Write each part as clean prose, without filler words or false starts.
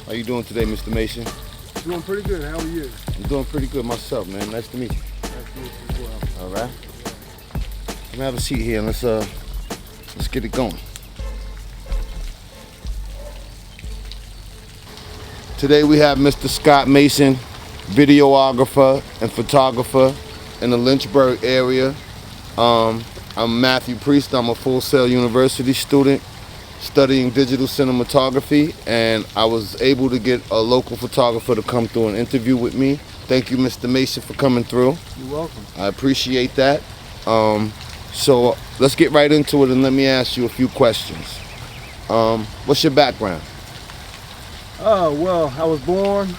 How you doing today, Mr. Mason? Doing pretty good. How are you? I'm doing pretty good myself, man. Nice to meet you. Nice to meet you as well. All right. Let me have a seat here and let's get it going. Today we have Mr. Scott Mason, videographer and photographer in the Lynchburg area. I'm Matthew Priest. I'm a Full Sail University student studying digital cinematography, and I was able to get a local photographer to come through and interview with me. Thank you, Mr. Mason, for coming through. You're welcome. I appreciate that. So let's get right into it, and let me ask you a few questions. What's your background? Well, I was born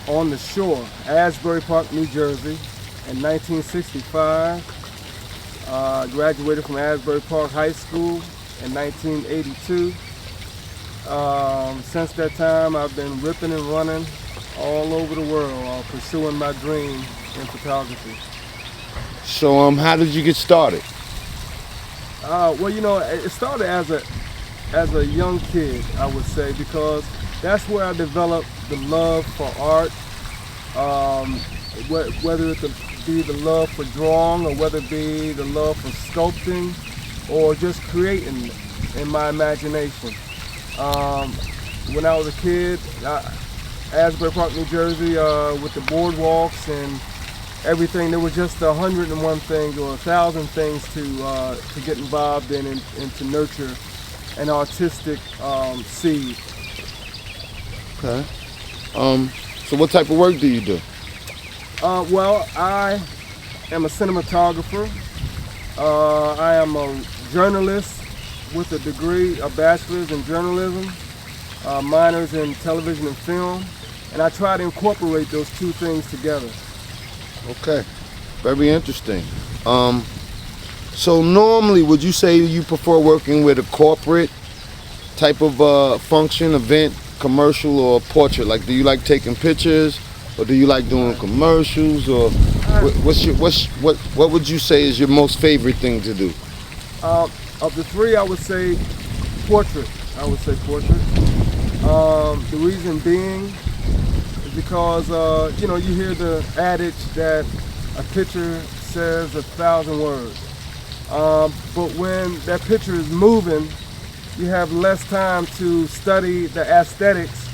on the shore, Asbury Park, New Jersey, in 1965. Graduated from Asbury Park High School in 1982. Since that time, I've been ripping and running all over the world, pursuing my dream in photography. So, how did you get started? Well, it started as a young kid, I would say, because that's where I developed the love for art, whether it be the love for drawing or whether it be the love for sculpting or just creating in my imagination. When I was a kid, Asbury Park, New Jersey, with the boardwalks and everything, there was just 101 things or 1,000 things to get involved in and to nurture an artistic seed. Okay. So what type of work do you do? Well, I am a cinematographer. I am a journalist with a degree, a bachelor's in journalism, minors in television and film, and I try to incorporate those two things together. Okay, very interesting. So normally, would you say you prefer working with a corporate type of function, event, commercial, or portrait? Like, do you like taking pictures, or do you like doing commercials, or what would you say is your most favorite thing to do? Of the three, I would say portrait. The reason being is because you hear the adage that a picture says 1,000 words. But when that picture is moving, you have less time to study the aesthetics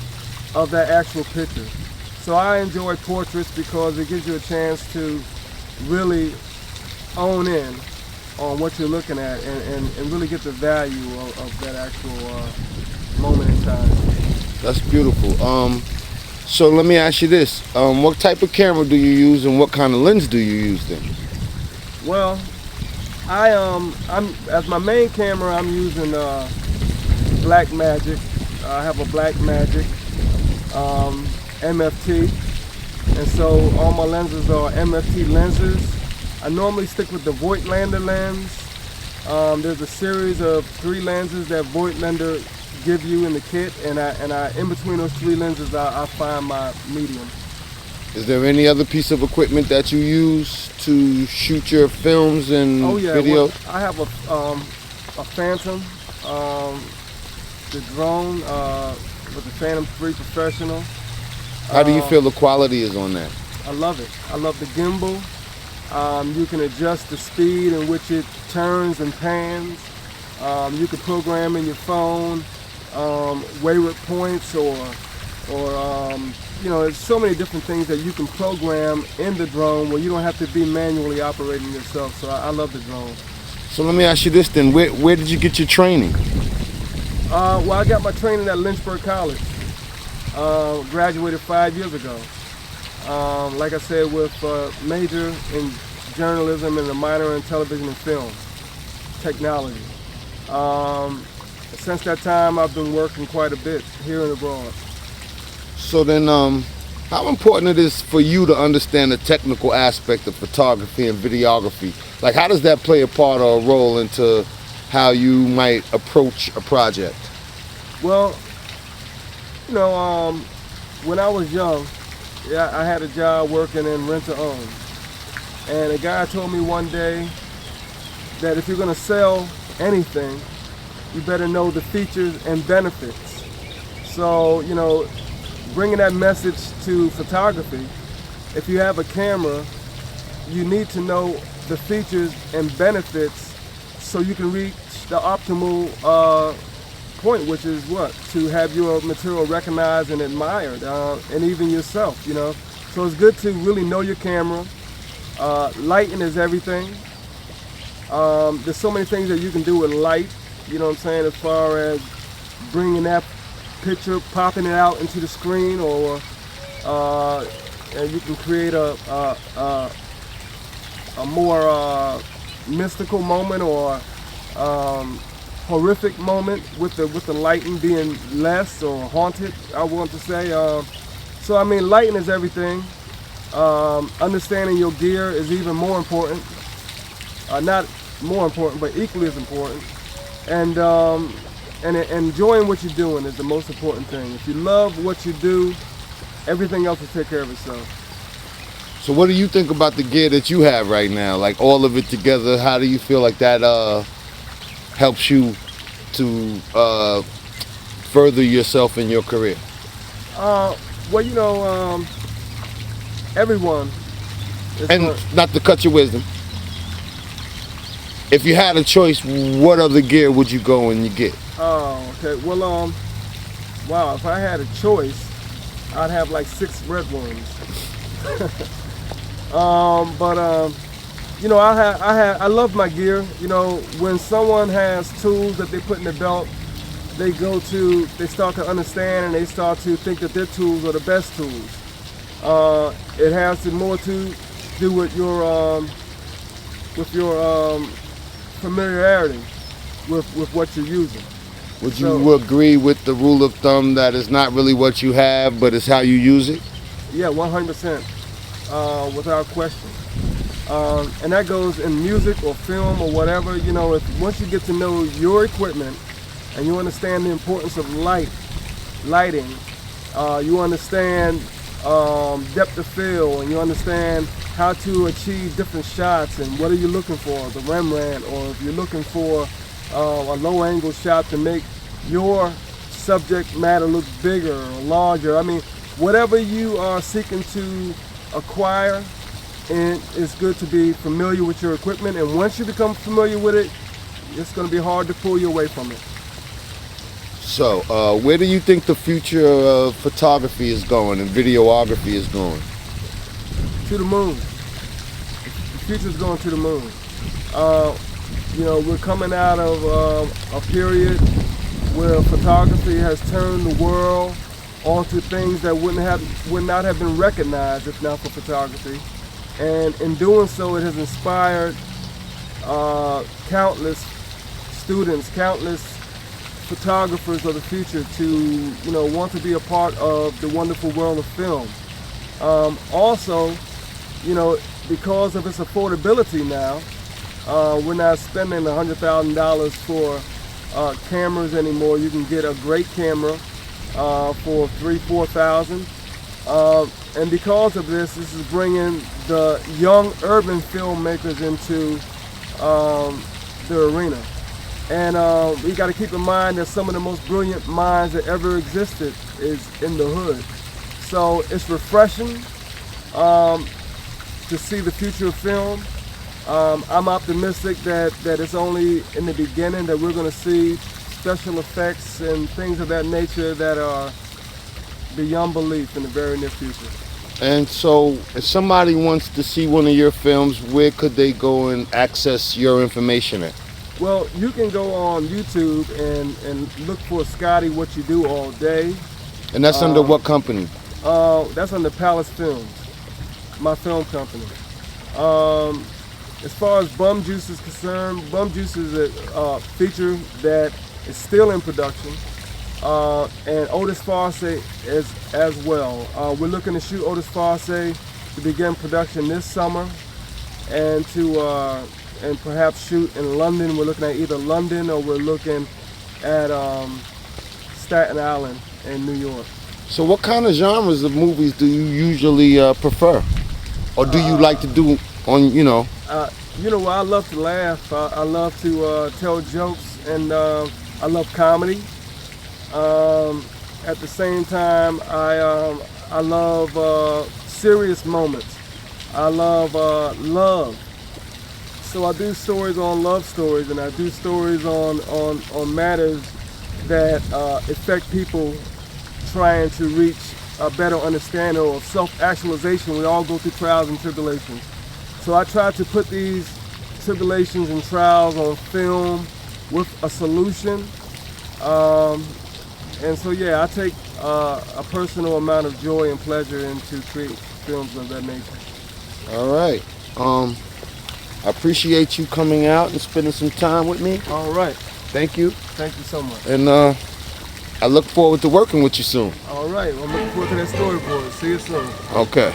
of that actual picture. So I enjoy portraits because it gives you a chance to really own in on what you're looking at and really get the value of that actual moment in time. That's beautiful. So let me ask you this: what type of camera do you use, and what kind of lens do you use then? Well, I'm as my main camera, I'm using Blackmagic. I have a Blackmagic MFT, and so all my lenses are MFT lenses. I normally stick with the Voigtlander lens. There's a series of 3 lenses that Voigtlander give you in the kit, and I in between those 3 lenses, I find my medium. Is there any other piece of equipment that you use to shoot your films and videos? Well, I have a Phantom, the drone with the Phantom 3 Professional. How do you feel the quality is on that? I love it. I love the gimbal. You can adjust the speed in which it turns and pans. You can program in your phone wayward points or there's so many different things that you can program in the drone where you don't have to be manually operating yourself. So I love the drone. So let me ask you this then: where did you get your training? Well, I got my training at Lynchburg College. Graduated 5 years ago. Like I said, with a major in journalism and a minor in television and film technology. Since that time, I've been working quite a bit here and abroad. So then, how important it is for you to understand the technical aspect of photography and videography? Like, how does that play a part or a role into how you might approach a project? Well, when I was young, I had a job working in rent-to-own. And a guy told me one day that if you're going to sell anything, you better know the features and benefits. So, bringing that message to photography, if you have a camera, you need to know the features and benefits so you can reach the optimal point, which is what? To have your material recognized and admired, and even yourself, you know. So it's good to really know your camera. Lighting is everything. There's so many things that you can do with light, you know what I'm saying, as far as bringing that picture, popping it out into the screen, or and you can create a more mystical moment, or horrific moment with the lighting being less, or haunted, I want to say. So I mean, lighting is everything. Understanding your gear is even more important. Not more important, but equally as important. And enjoying what you're doing is the most important thing. If you love what you do, everything else will take care of itself. So what do you think about the gear that you have right now? Like all of it together, how do you feel like that helps you to further yourself in your career? Well, you know, everyone is And not to cut your wisdom, if you had a choice, what other gear would you go and you get? Oh, okay. Well, wow, if I had a choice, I'd have like 6 red ones. You know, I love my gear. You know, when someone has tools that they put in the belt, they start to understand, and they start to think that their tools are the best tools. It has more to do with your familiarity with what you're using. Would you agree with the rule of thumb that it's not really what you have, but it's how you use it? Yeah, 100%, without question. And that goes in music or film or whatever. You know, once you get to know your equipment and you understand the importance of lighting, you understand depth of field, and you understand how to achieve different shots, and what are you looking for, the Rembrandt, or if you're looking for a low angle shot to make your subject matter look bigger or larger. I mean, whatever you are seeking to acquire, and it's good to be familiar with your equipment, and once you become familiar with it, it's going to be hard to pull you away from it. So, where do you think the future of photography is going and videography is going? To the moon. The future's going to the moon. You know, we're coming out of a period where photography has turned the world onto things that would not have been recognized if not for photography. And in doing so, it has inspired countless students, countless photographers of the future to, you know, want to be a part of the wonderful world of film. Also, you know, because of its affordability now, we're not spending $100,000 for cameras anymore. You can get a great camera for $3,000-4,000. And because of this is bringing the young urban filmmakers into the arena. And we got to keep in mind that some of the most brilliant minds that ever existed is in the hood. So it's refreshing to see the future of film. I'm optimistic that it's only in the beginning, that we're going to see special effects and things of that nature that are beyond belief in the very near future. And so, if somebody wants to see one of your films, where could they go and access your information at? Well, you can go on YouTube and look for Scotty What You Do All Day. And that's under what company? That's under Palace Films, my film company. As far as Bum Juice is concerned, Bum Juice is a feature that is still in production, and Otis Farce is as well. We're looking to shoot Otis Farce to begin production this summer, and and perhaps shoot in London. We're looking at either London, or we're looking at Staten Island in New York. So what kind of genres of movies do you usually prefer? Or do you like to do on, you know? You know, I love to laugh. I love to tell jokes, and I love comedy. at the same time, I love serious moments. I love love. So I do stories on love stories, and I do stories on matters that affect people trying to reach a better understanding of self-actualization. We all go through trials and tribulations. So I try to put these tribulations and trials on film with a solution. And so yeah, I take a personal amount of joy and pleasure into creating films of that nature. All right. I appreciate you coming out and spending some time with me. All right. Thank you. Thank you so much. And I look forward to working with you soon. All right. Well, I'm looking forward to that storyboard. See you soon. Okay.